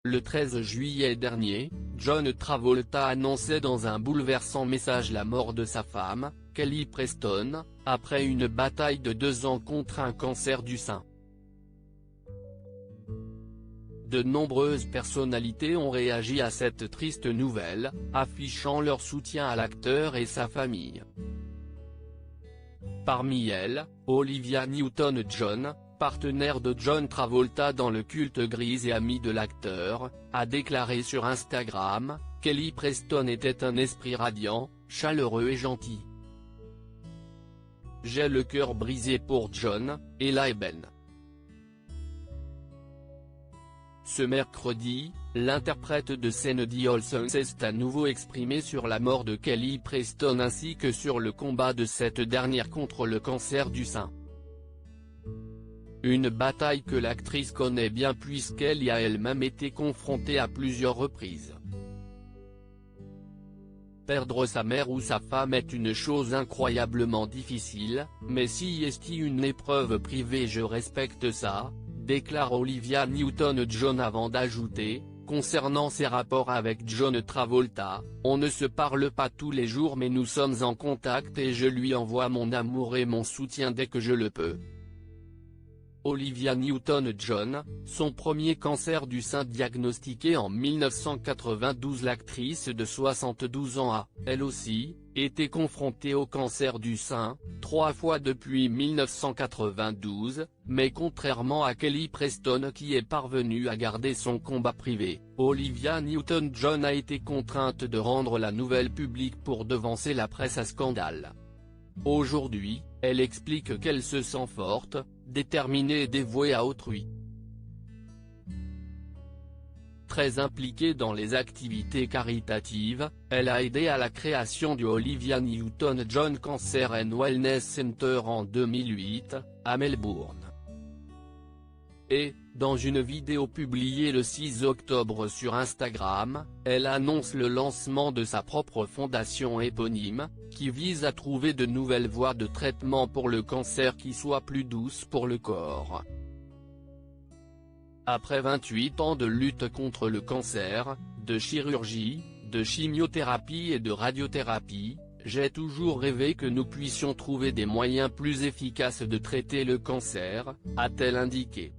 Le 13 juillet dernier, John Travolta annonçait dans un bouleversant message la mort de sa femme, Kelly Preston, après une bataille de 2 ans contre un cancer du sein. De nombreuses personnalités ont réagi à cette triste nouvelle, affichant leur soutien à l'acteur et sa famille. Parmi elles, Olivia Newton-John, partenaire de John Travolta dans le culte Grease et amie de l'acteur, a déclaré sur Instagram, « Kelly Preston était un esprit radiant, chaleureux et gentil. J'ai le cœur brisé pour John, Ella et Ben. » Ce mercredi, l'interprète de Sandy Olson s'est à nouveau exprimé sur la mort de Kelly Preston ainsi que sur le combat de cette dernière contre le cancer du sein. Une bataille que l'actrice connaît bien puisqu'elle y a elle-même été confrontée à plusieurs reprises. Perdre sa mère ou sa femme est une chose incroyablement difficile, mais si est une épreuve privée je respecte ça, déclare Olivia Newton-John avant d'ajouter, concernant ses rapports avec John Travolta, on ne se parle pas tous les jours mais nous sommes en contact et je lui envoie mon amour et mon soutien dès que je le peux. Olivia Newton-John, son premier cancer du sein diagnostiqué en 1992. L'actrice de 72 ans a, elle aussi, été confrontée au cancer du sein, 3 fois depuis 1992, mais contrairement à Kelly Preston qui est parvenue à garder son combat privé, Olivia Newton-John a été contrainte de rendre la nouvelle publique pour devancer la presse à scandale. Aujourd'hui, elle explique qu'elle se sent forte, déterminée et dévouée à autrui. Très impliquée dans les activités caritatives, elle a aidé à la création du Olivia Newton-John Cancer and Wellness Center en 2008, à Melbourne. Et, dans une vidéo publiée le 6 octobre sur Instagram, elle annonce le lancement de sa propre fondation éponyme, qui vise à trouver de nouvelles voies de traitement pour le cancer qui soient plus douces pour le corps. Après 28 ans de lutte contre le cancer, de chirurgie, de chimiothérapie et de radiothérapie, j'ai toujours rêvé que nous puissions trouver des moyens plus efficaces de traiter le cancer, a-t-elle indiqué.